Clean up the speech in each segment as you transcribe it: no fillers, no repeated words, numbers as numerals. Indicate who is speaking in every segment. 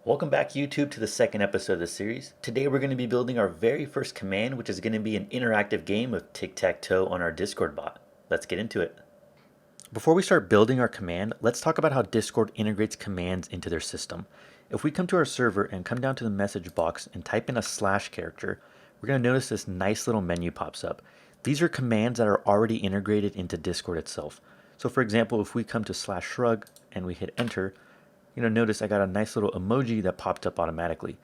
Speaker 1: Welcome back YouTube to the second episode of the series. Today we're going to be building our very first command, which is going to be an interactive game of tic-tac-toe on our Discord bot. Let's get into it. Before we start building our command, let's talk about how Discord integrates commands into their system. If we come to our server and come down to the message box and type in a slash character, we're going to notice this nice little menu pops up. These are commands that are already integrated into Discord itself. So for example, if we come to /shrug and we hit enter, notice I got a nice little emoji that popped up automatically.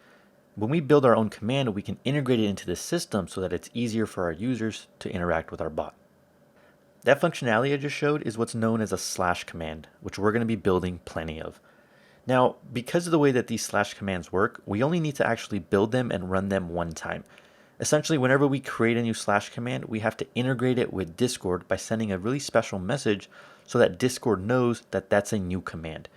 Speaker 1: When we build our own command, we can integrate it into the system so that it's easier for our users to interact with our bot. That functionality I just showed is what's known as a slash command, which we're going to be building plenty of. Now, because of the way that these slash commands work, we only need to actually build them and run them one time. Essentially, whenever we create a new slash command, we have to integrate it with Discord by sending a really special message so that Discord knows that that's a new command.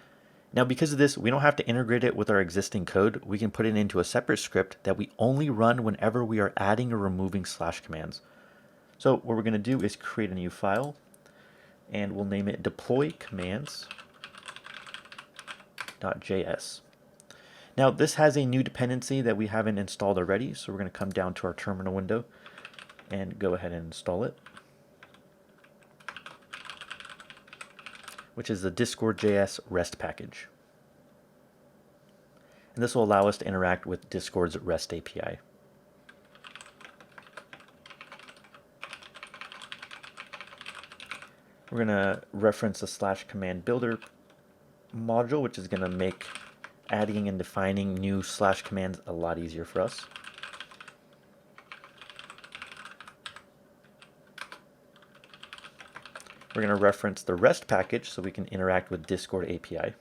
Speaker 1: Now, because of this, we don't have to integrate it with our existing code. We can put it into a separate script that we only run whenever we are adding or removing slash commands. So what we're going to do is create a new file, and we'll name it deploycommands.js. Now, this has a new dependency that we haven't installed already, so we're going to come down to our terminal window and go ahead and install it, which is the Discord.js REST package. And this will allow us to interact with Discord's REST API. We're going to reference the slash command builder module, which is going to make adding and defining new slash commands a lot easier for us. We're going to reference the REST package so we can interact with Discord API.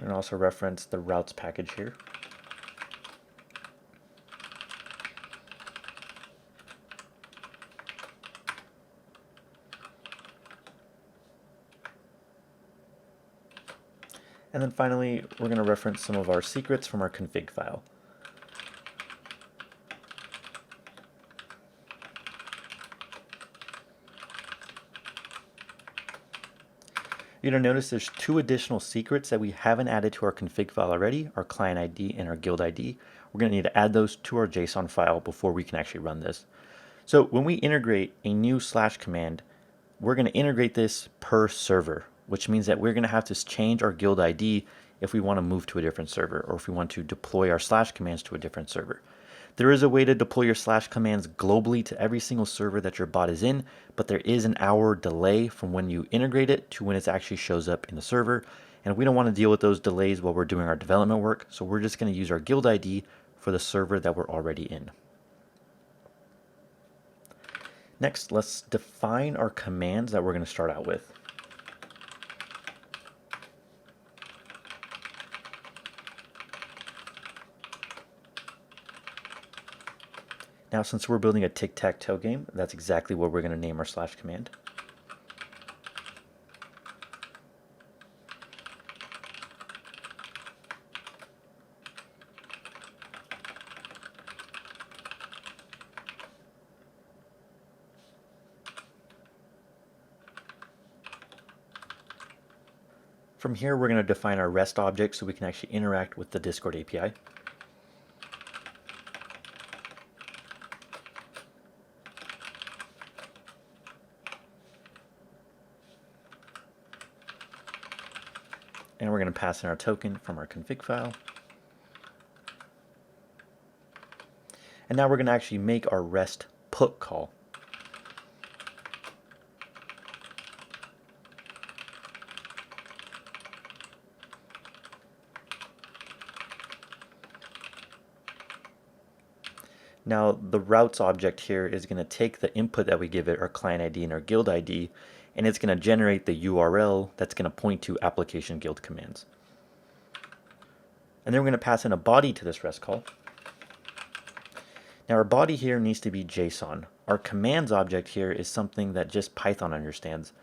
Speaker 1: And also reference the routes package here. And then finally, we're going to reference some of our secrets from our config file. You're going to notice there's two additional secrets that we haven't added to our config file already, our client ID and our guild ID. We're going to need to add those to our JSON file before we can actually run this. So when we integrate a new slash command, we're going to integrate this per server, which means that we're going to have to change our guild ID if we want to move to a different server or if we want to deploy our slash commands to a different server. There is a way to deploy your slash commands globally to every single server that your bot is in, but there is an hour delay from when you integrate it to when it actually shows up in the server. And we don't want to deal with those delays while we're doing our development work, so we're just going to use our guild ID for the server that we're already in. Next, let's define our commands that we're going to start out with. Now, since we're building a tic-tac-toe game, that's exactly what we're going to name our slash command. From here, we're going to define our REST object so we can actually interact with the Discord API. And we're going to pass in our token from our config file. And now we're going to actually make our REST put call. Now the routes object here is going to take the input that we give it, our client ID and our guild ID, and it's going to generate the URL that's going to point to application guild commands. And then we're going to pass in a body to this REST call. Now our body here needs to be JSON. Our commands object here is something that just Python understands.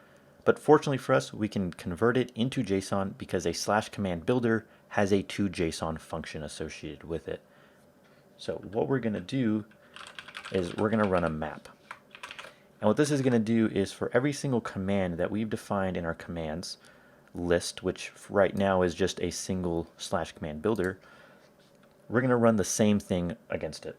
Speaker 1: But fortunately for us, we can convert it into JSON because a slash command builder has a toJSON function associated with it. So what we're going to do is we're going to run a map. And what this is going to do is for every single command that we've defined in our commands list, which right now is just a single / command builder, we're going to run the same thing against it,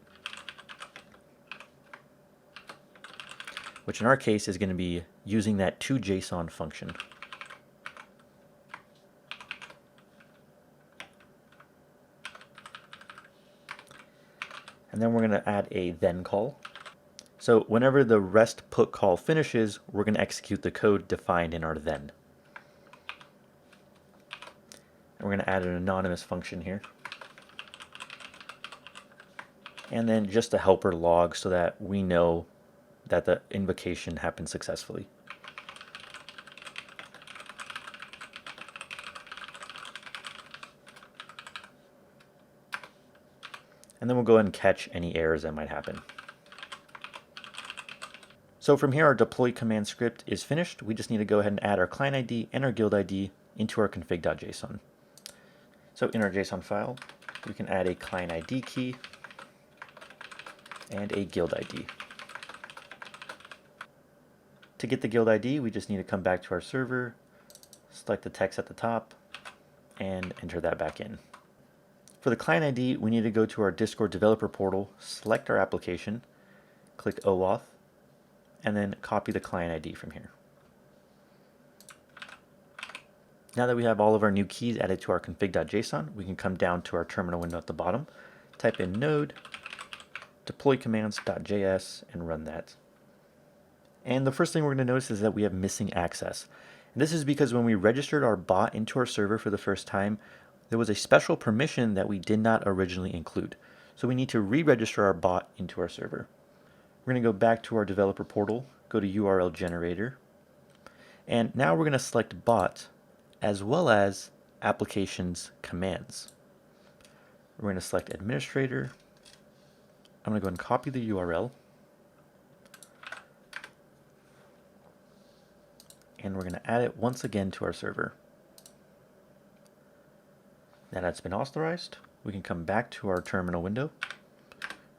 Speaker 1: which in our case is going to be using that toJSON function. And then we're going to add a then call. So whenever the REST put call finishes, we're going to execute the code defined in our then. And we're going to add an anonymous function here. And then just a helper log so that we know that the invocation happened successfully. And then we'll go ahead and catch any errors that might happen. So from here, our deploy command script is finished. We just need to go ahead and add our client ID and our guild ID into our config.json. So in our JSON file, we can add a client ID key and a guild ID. To get the guild ID, we just need to come back to our server, select the text at the top, and enter that back in. For the client ID, we need to go to our Discord developer portal, select our application, click OAuth, and then copy the client ID from here. Now that we have all of our new keys added to our config.json, we can come down to our terminal window at the bottom, type in node, deploycommands.js, and run that. And the first thing we're going to notice is that we have missing access. And this is because when we registered our bot into our server for the first time, there was a special permission that we did not originally include. So we need to re-register our bot into our server. We're going to go back to our developer portal, go to URL generator, and now we're going to select bot as well as applications commands. We're going to select administrator. I'm going to go and copy the URL. And we're going to add it once again to our server. Now that's been authorized, we can come back to our terminal window,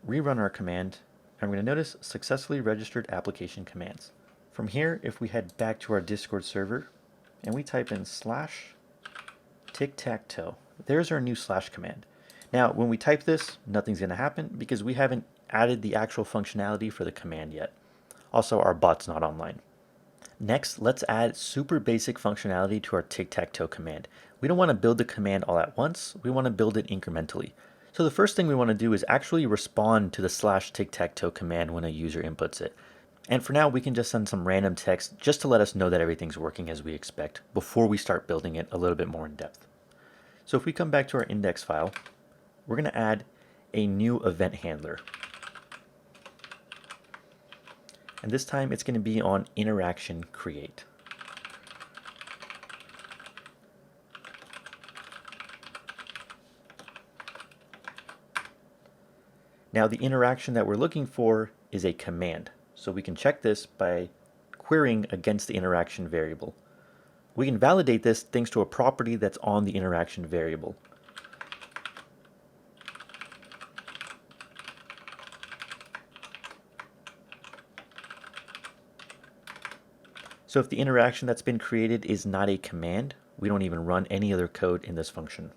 Speaker 1: rerun our command, and we're going to notice successfully registered application commands. From here, if we head back to our Discord server and we type in /tic-tac-toe, there's our new / command. Now, when we type this, nothing's going to happen because we haven't added the actual functionality for the command yet. Also, our bot's not online. Next, let's add super basic functionality to our tic-tac-toe command. We don't want to build the command all at once, we want to build it incrementally. So the first thing we want to do is actually respond to the /tic-tac-toe command when a user inputs it. And for now, we can just send some random text just to let us know that everything's working as we expect before we start building it a little bit more in depth. So if we come back to our index file, we're going to add a new event handler. And this time it's going to be on interaction create. Now the interaction that we're looking for is a command. So we can check this by querying against the interaction variable. We can validate this thanks to a property that's on the interaction variable. So if the interaction that's been created is not a command, we don't even run any other code in this function.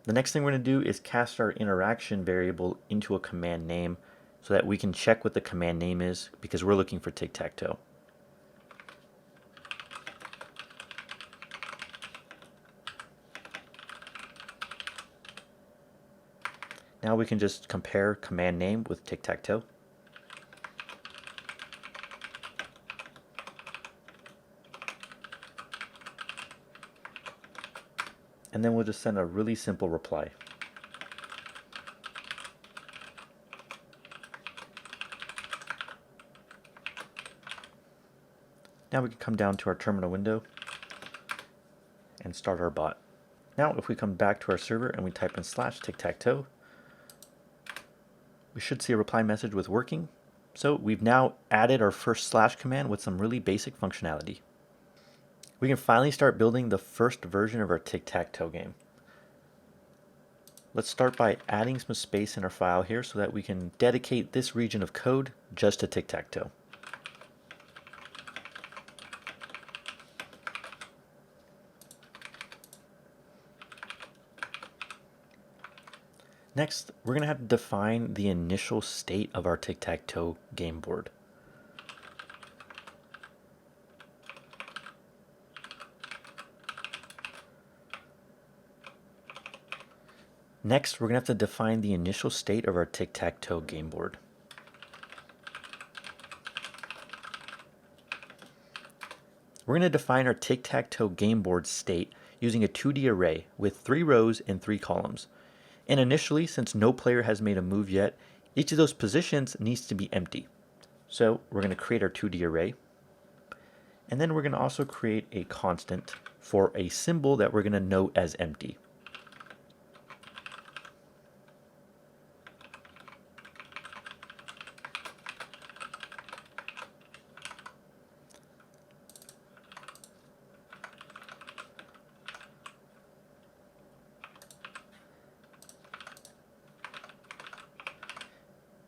Speaker 1: The next thing we're going to do is cast our interaction variable into a command name so that we can check what the command name is because we're looking for tic-tac-toe. Now we can just compare command name with tic-tac-toe. And then we'll just send a really simple reply. Now we can come down to our terminal window and start our bot. Now if we come back to our server and we type in /tic-tac-toe, we should see a reply message with working. So we've now added our first / command with some really basic functionality. We can finally start building the first version of our tic-tac-toe game. Let's start by adding some space in our file here so that we can dedicate this region of code just to tic-tac-toe. Next, we're going to have to define the initial state of our tic-tac-toe game board. Next, we're going to have to define the initial state of our tic-tac-toe game board. We're going to define our tic-tac-toe game board state using a 2D array with 3 rows and 3 columns. And initially, since no player has made a move yet, each of those positions needs to be empty. So we're going to create our 2D array. And then we're going to also create a constant for a symbol that we're going to note as empty.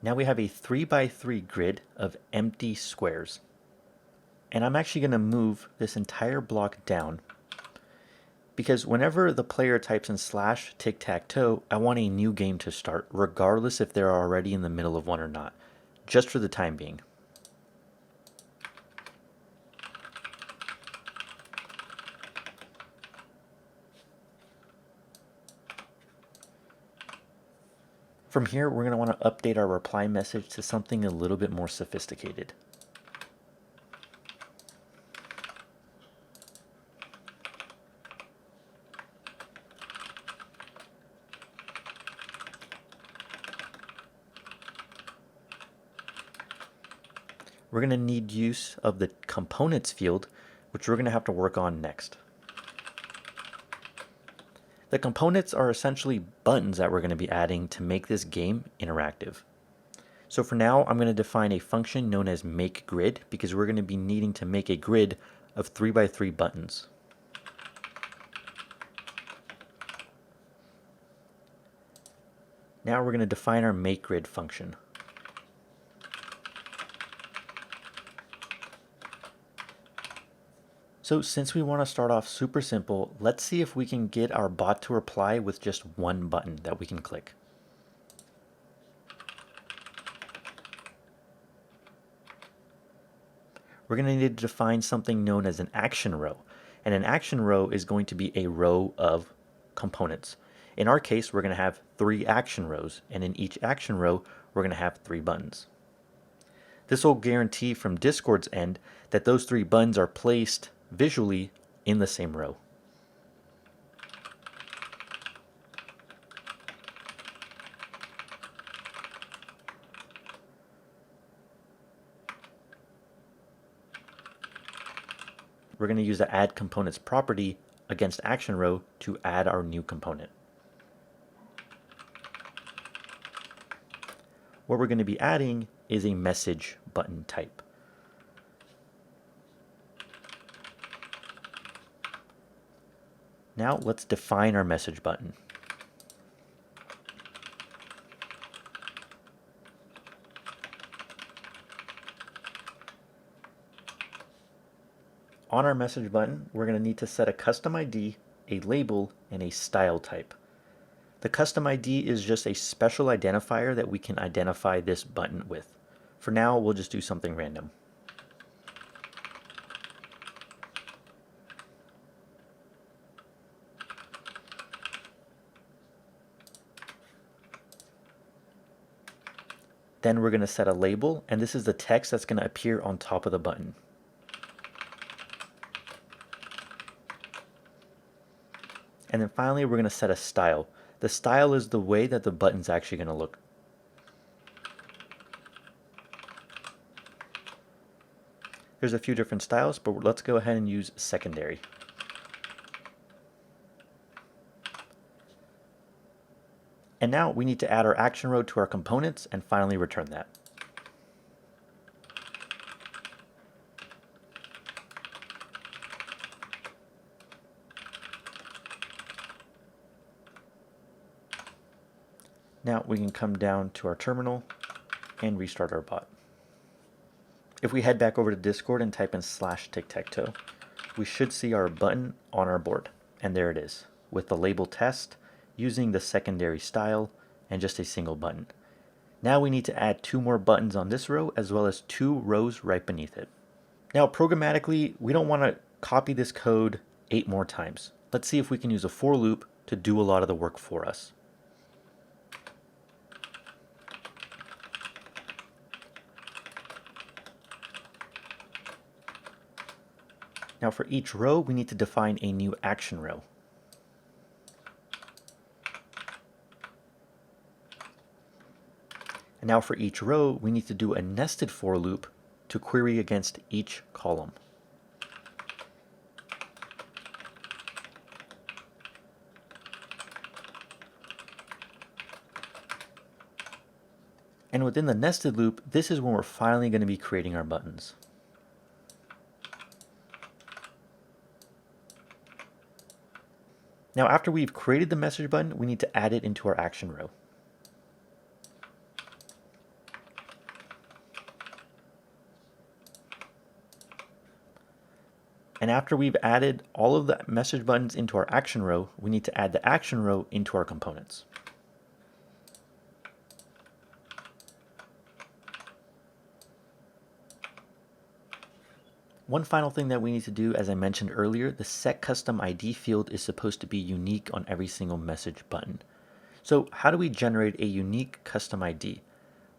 Speaker 1: Now we have a 3x3 grid of empty squares. And I'm actually going to move this entire block down because whenever the player types in /tic-tac-toe, I want a new game to start, regardless if they're already in the middle of one or not, just for the time being. From here, we're going to want to update our reply message to something a little bit more sophisticated. We're going to need use of the components field, which we're going to have to work on next. The components are essentially buttons that we're going to be adding to make this game interactive. So for now, I'm going to define a function known as makeGrid because we're going to be needing to make a grid of 3x3 buttons. Now we're going to define our makeGrid function. So since we want to start off super simple, let's see if we can get our bot to reply with just one button that we can click. We're going to need to define something known as an action row. And an action row is going to be a row of components. In our case, we're going to have 3 action rows, and in each action row, we're going to have 3 buttons. This will guarantee from Discord's end that those 3 buttons are placed visually in the same row. We're going to use the add components property against action row to add our new component. What we're going to be adding is a message button type. Now let's define our message button. On our message button, we're going to need to set a custom ID, a label, and a style type. The custom ID is just a special identifier that we can identify this button with. For now, we'll just do something random. Then we're going to set a label, and this is the text that's going to appear on top of the button. And then finally, we're going to set a style. The style is the way that the button's actually going to look. There's a few different styles, but let's go ahead and use secondary. And now we need to add our action row to our components and finally return that. Now we can come down to our terminal and restart our bot. If we head back over to Discord and type in /tic-tac-toe, we should see our button on our board. And there it is, with the label test, using the secondary style, and just a single button. Now we need to add 2 more buttons on this row, as well as 2 rows right beneath it. Now programmatically, we don't want to copy this code 8 more times. Let's see if we can use a for loop to do a lot of the work for us. Now for each row, we need to define a new action row. And now for each row, we need to do a nested for loop to query against each column. And within the nested loop, this is when we're finally going to be creating our buttons. Now after we've created the message button, we need to add it into our action row. And after we've added all of the message buttons into our action row, we need to add the action row into our components. One final thing that we need to do, as I mentioned earlier, the set custom ID field is supposed to be unique on every single message button. So how do we generate a unique custom ID?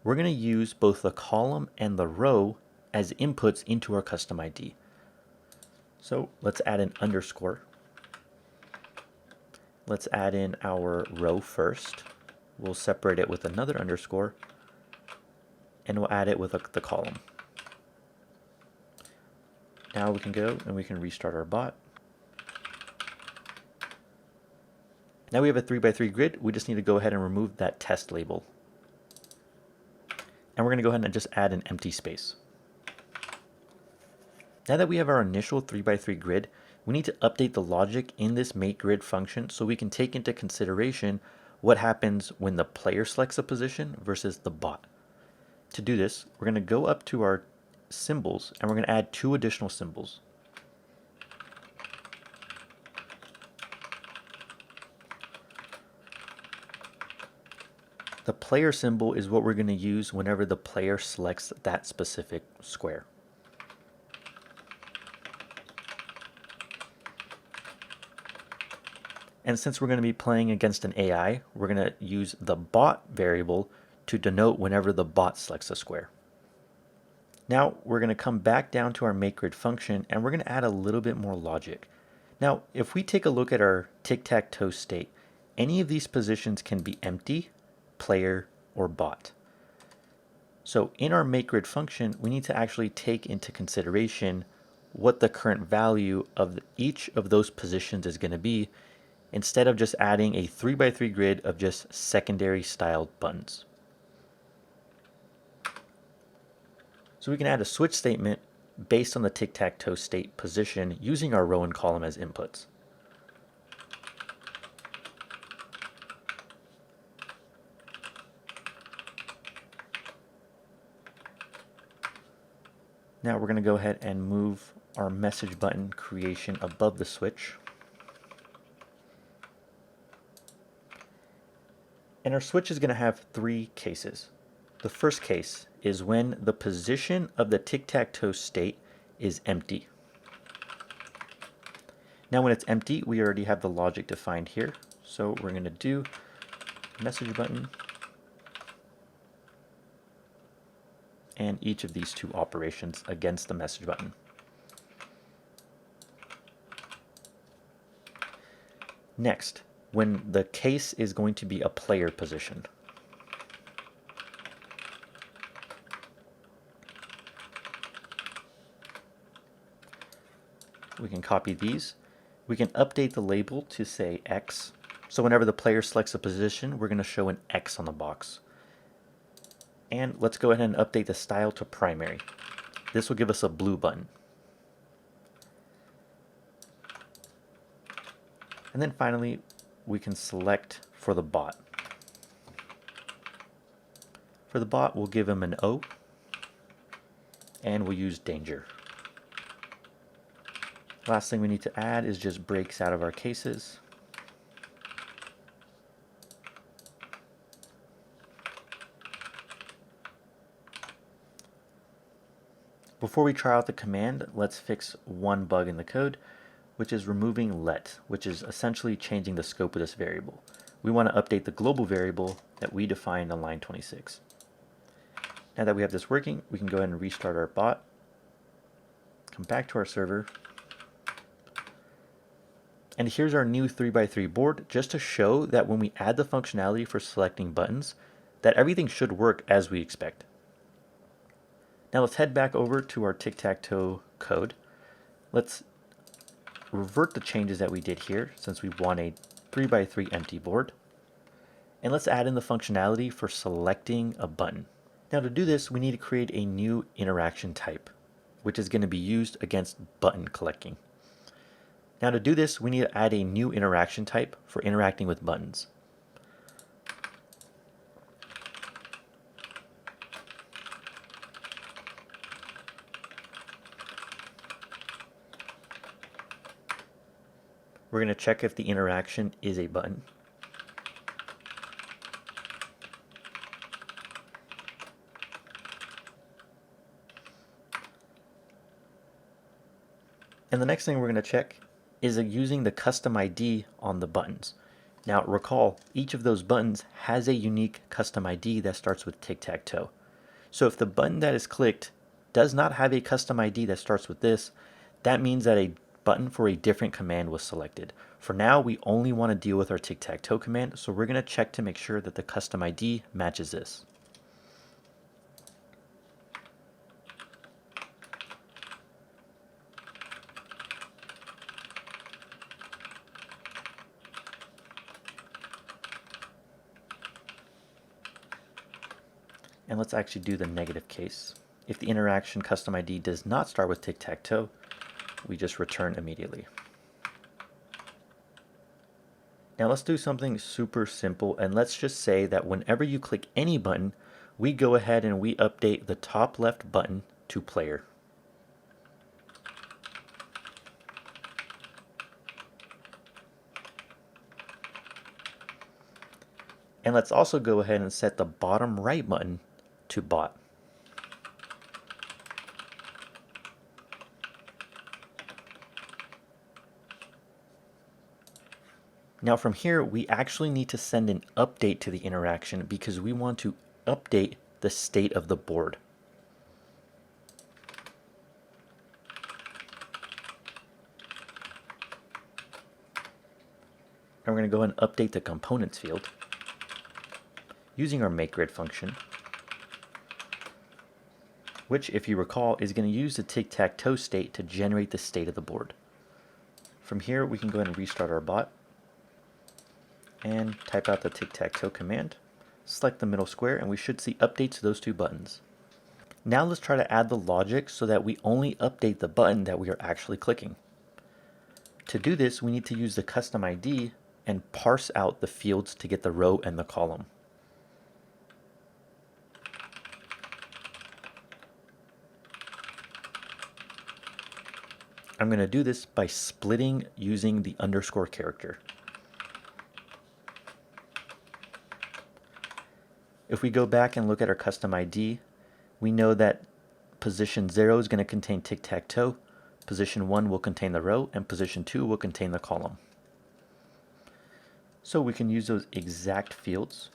Speaker 1: We're going to use both the column and the row as inputs into our custom ID. So let's add an underscore. Let's add in our row first. We'll separate it with another underscore, and we'll add it with the column. Now we can go and we can restart our bot. Now we have a 3x3 grid. We just need to go ahead and remove that test label. And we're going to go ahead and just add an empty space. Now that we have our initial 3x3 grid, we need to update the logic in this makeGrid function so we can take into consideration what happens when the player selects a position versus the bot. To do this, we're going to go up to our symbols and we're going to add 2 additional symbols. The player symbol is what we're going to use whenever the player selects that specific square. And since we're going to be playing against an AI, we're going to use the bot variable to denote whenever the bot selects a square. Now we're going to come back down to our makeGrid function and we're going to add a little bit more logic. Now if we take a look at our tic-tac-toe state, any of these positions can be empty, player, or bot. So in our makeGrid function, we need to actually take into consideration what the current value of each of those positions is going to be, instead of just adding a 3x3 grid of just secondary styled buttons. So we can add a switch statement based on the tic-tac-toe state position using our row and column as inputs. Now we're going to go ahead and move our message button creation above the switch. And our switch is going to have 3 cases. The first case is when the position of the tic-tac-toe state is empty. Now when it's empty, we already have the logic defined here. So we're going to do message button and each of these 2 operations against the message button. Next, when the case is going to be a player position. We can copy these. We can update the label to say X. So whenever the player selects a position, we're going to show an X on the box. And let's go ahead and update the style to primary. This will give us a blue button. And then finally, we can select for the bot. For the bot, we'll give him an O, and we'll use danger. Last thing we need to add is just breaks out of our cases. Before we try out the command, let's fix one bug in the code, which is removing let, which is essentially changing the scope of this variable. We want to update the global variable that we defined on line 26. Now that we have this working, we can go ahead and restart our bot, come back to our server, and here's our new 3x3 board, just to show that when we add the functionality for selecting buttons, that everything should work as we expect. Now let's head back over to our tic-tac-toe code. Let's revert the changes that we did here, since we want a 3x3 empty board. And let's add in the functionality for selecting a button. Now to do this, we need to create a new interaction type, which is going to be used against button collecting. Now to do this, we need to add a new interaction type for interacting with buttons. We're going to check if the interaction is a button. And the next thing we're going to check is using the custom ID on the buttons. Now recall, each of those buttons has a unique custom ID that starts with tic-tac-toe. So if the button that is clicked does not have a custom ID that starts with this, that means that a button for a different command was selected. For now, we only want to deal with our tic-tac-toe command, so we're going to check to make sure that the custom ID matches this. And let's actually do the negative case. If the interaction custom ID does not start with tic-tac-toe, we just return immediately. Now let's do something super simple, and let's just say that whenever you click any button, we go ahead and we update the top left button to player. And let's also go ahead and set the bottom right button to bot. Now from here, we actually need to send an update to the interaction because we want to update the state of the board. And we're going to go ahead and update the components field using our makeGrid function, which, if you recall, is going to use the tic-tac-toe state to generate the state of the board. From here, we can go ahead and restart our bot and type out the tic-tac-toe command, select the middle square, and we should see updates to those two buttons. Now let's try to add the logic so that we only update the button that we are actually clicking. To do this, we need to use the custom ID and parse out the fields to get the row and the column. I'm going to do this by splitting using the underscore character. If we go back and look at our custom ID, we know that position 0 is going to contain tic-tac-toe, position 1 will contain the row, and position 2 will contain the column. So we can use those exact fields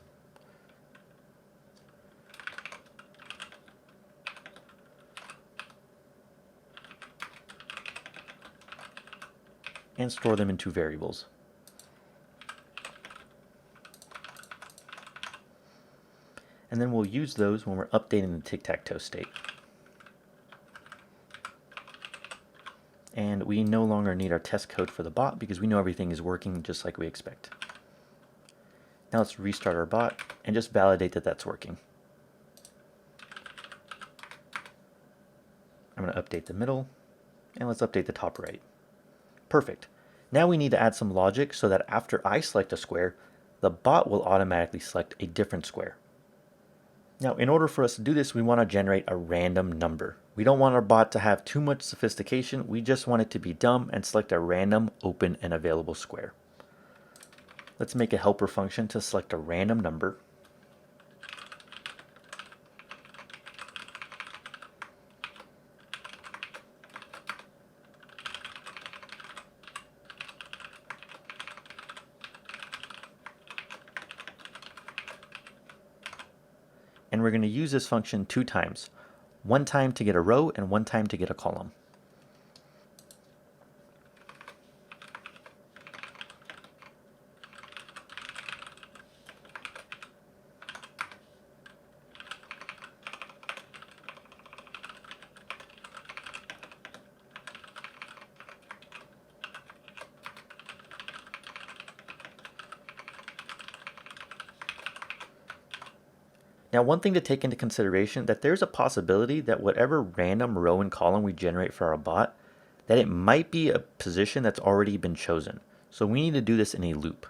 Speaker 1: and store them into variables. And then we'll use those when we're updating the tic-tac-toe state. And we no longer need our test code for the bot because we know everything is working just like we expect. Now let's restart our bot and just validate that that's working. I'm going to update the middle, and let's update the top right. Perfect. Now we need to add some logic so that after I select a square, the bot will automatically select a different square. Now, in order for us to do this, we want to generate a random number. We don't want our bot to have too much sophistication. We just want it to be dumb and select a random open and available square. Let's make a helper function to select a random number. And we're going to use this function 2 times. One time to get a row and one time to get a column. Now, one thing to take into consideration that there's a possibility that whatever random row and column we generate for our bot, that it might be a position that's already been chosen. So we need to do this in a loop.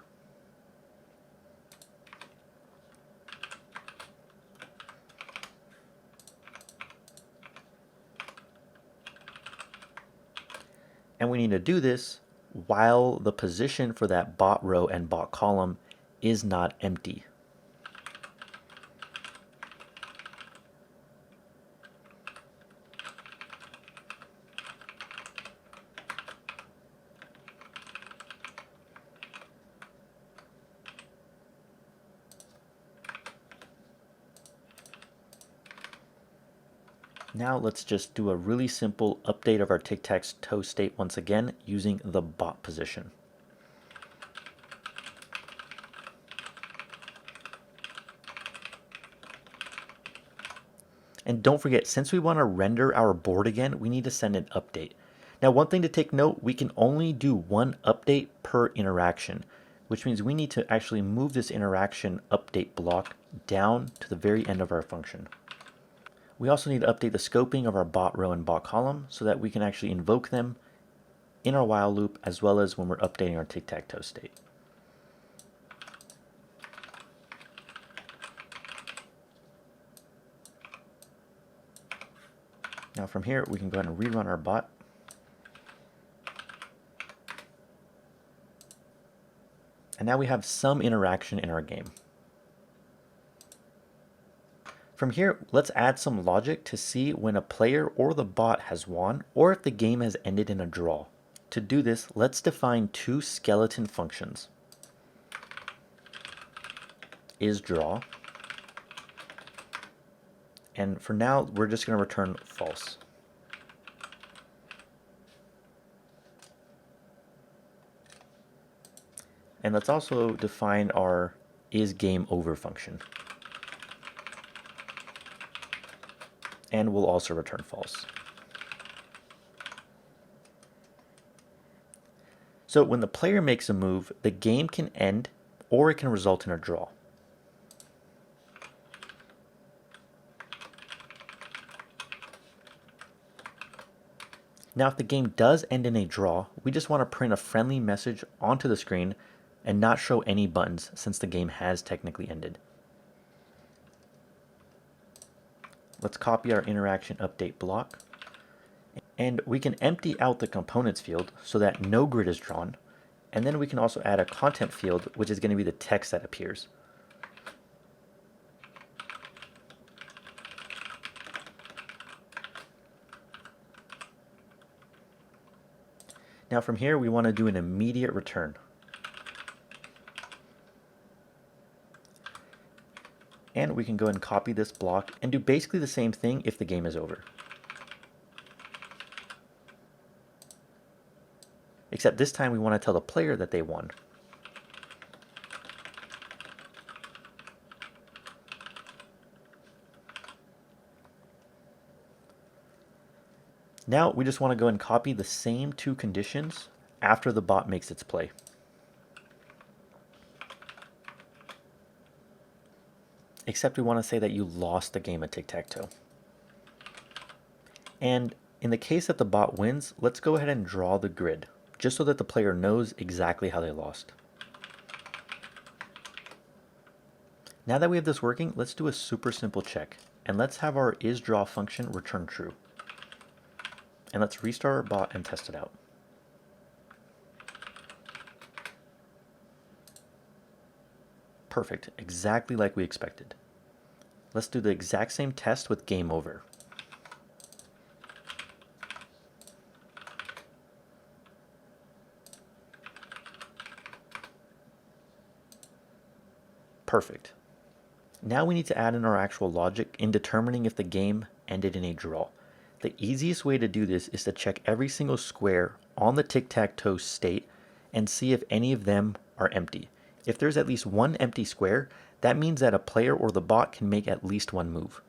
Speaker 1: And we need to do this while the position for that bot row and bot column is not empty. Now let's just do a really simple update of our tic-tac-toe state once again using the bot position. And don't forget, since we want to render our board again, we need to send an update. Now, one thing to take note, we can only do one update per interaction, which means we need to actually move this interaction update block down to the very end of our function. We also need to update the scoping of our bot row and bot column so that we can actually invoke them in our while loop as well as when we're updating our tic-tac-toe state. Now from here, we can go ahead and rerun our bot. And now we have some interaction in our game. From here, let's add some logic to see when a player or the bot has won or if the game has ended in a draw. To do this, let's define 2 skeleton functions. isDraw. And for now, we're just going to return false. And let's also define our isGameOver function. And we'll also return false. So when the player makes a move, the game can end or it can result in a draw. Now, if the game does end in a draw, we just want to print a friendly message onto the screen and not show any buttons since the game has technically ended. Let's copy our interaction update block. And we can empty out the components field so that no grid is drawn. And then we can also add a content field, which is going to be the text that appears. Now from here, we want to do an immediate return. And we can go and copy this block and do basically the same thing if the game is over. Except this time we want to tell the player that they won. Now we just want to go and copy the same 2 conditions after the bot makes its play. Except we want to say that you lost the game of tic-tac-toe. And in the case that the bot wins, let's go ahead and draw the grid, just so that the player knows exactly how they lost. Now that we have this working, let's do a super simple check. And let's have our isDraw function return true. And let's restart our bot and test it out. Perfect, exactly like we expected. Let's do the exact same test with game over. Perfect. Now we need to add in our actual logic in determining if the game ended in a draw. The easiest way to do this is to check every single square on the tic-tac-toe state and see if any of them are empty. If there's at least one empty square, that means that a player or the bot can make at least one move.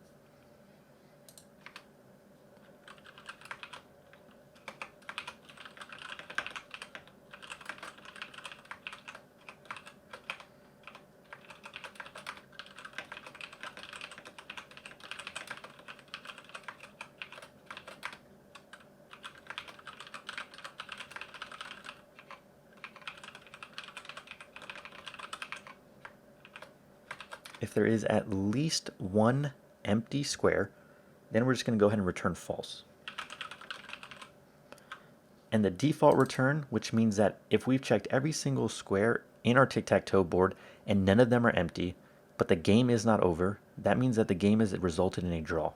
Speaker 1: If there is at least one empty square, then we're just going to go ahead and return false. And the default return, which means that if we've checked every single square in our tic-tac-toe board and none of them are empty, but the game is not over, that means that the game has resulted in a draw.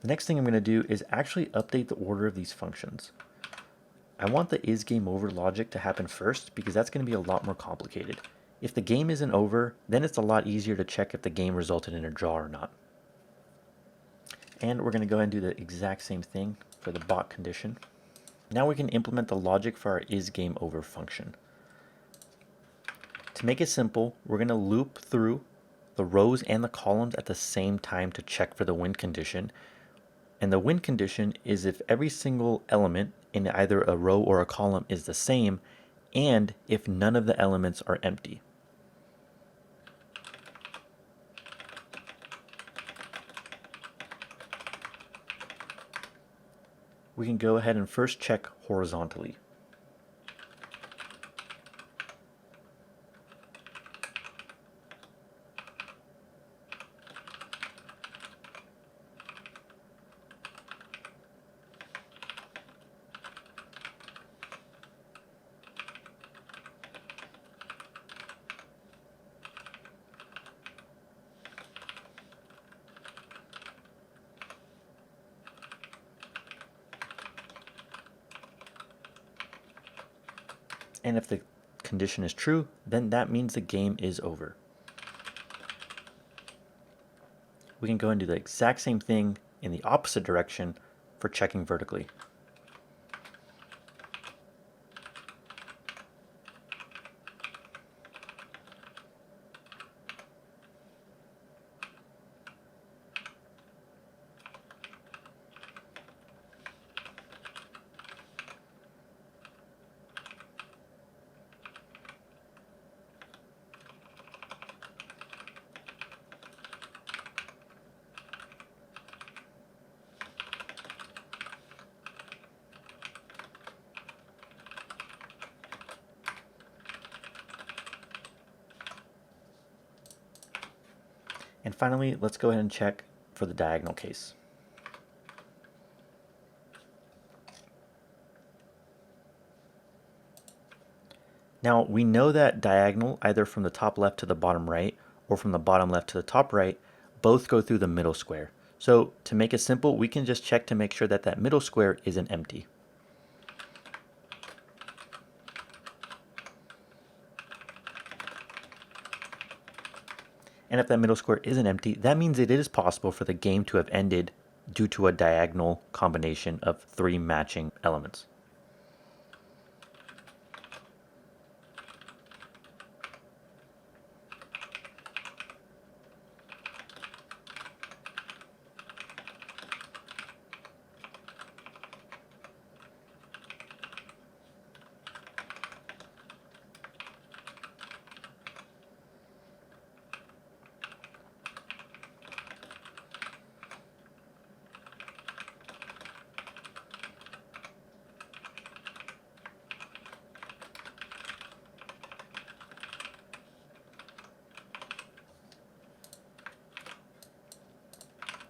Speaker 1: The next thing I'm going to do is actually update the order of these functions. I want the isGameOver logic to happen first because that's going to be a lot more complicated. If the game isn't over, then it's a lot easier to check if the game resulted in a draw or not. And we're going to go ahead and do the exact same thing for the bot condition. Now we can implement the logic for our isGameOver function. To make it simple, we're going to loop through the rows and the columns at the same time to check for the win condition. And the win condition is if every single element in either a row or a column is the same, and if none of the elements are empty. We can go ahead and first check horizontally. And if the condition is true, then that means the game is over. We can go and do the exact same thing in the opposite direction for checking vertically. And finally, let's go ahead and check for the diagonal case. Now, we know that diagonal, either from the top left to the bottom right, or from the bottom left to the top right, both go through the middle square. So to make it simple, we can just check to make sure that that middle square isn't empty. And if that middle square isn't empty, that means it is possible for the game to have ended due to a diagonal combination of 3 matching elements.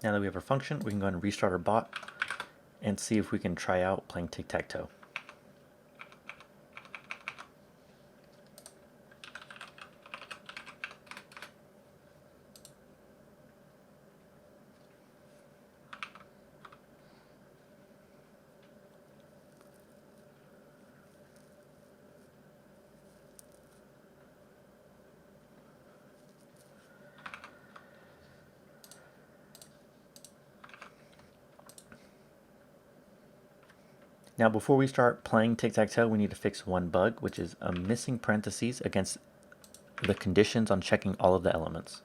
Speaker 1: Now that we have our function, we can go ahead and restart our bot and see if we can try out playing tic-tac-toe. Now before we start playing tic-tac-toe, we need to fix one bug, which is a missing parentheses against the conditions on checking all of the elements.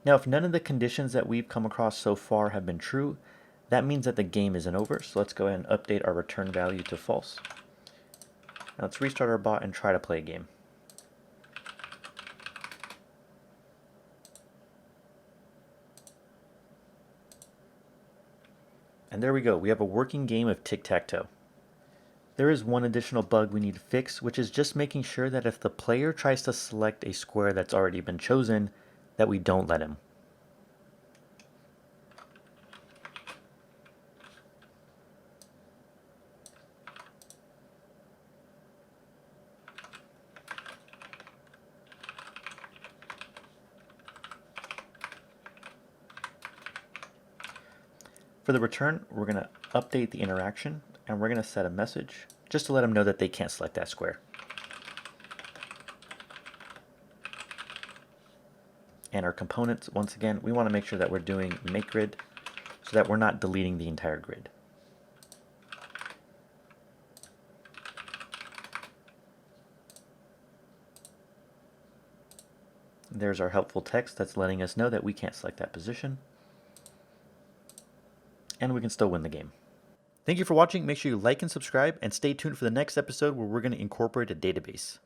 Speaker 1: Now, if none of the conditions that we've come across so far have been true, that means that the game isn't over. So let's go ahead and update our return value to false. Now let's restart our bot and try to play a game. And there we go. We have a working game of tic-tac-toe. There is one additional bug we need to fix, which is just making sure that if the player tries to select a square that's already been chosen, that we don't let him. For the return, we're going to update the interaction and we're going to set a message just to let them know that they can't select that square. And our components, once again, we want to make sure that we're doing makeGrid so that we're not deleting the entire grid. There's our helpful text that's letting us know that we can't select that position. And we can still win the game. Thank you for watching. Make sure you like and subscribe and stay tuned for the next episode where we're going to incorporate a database.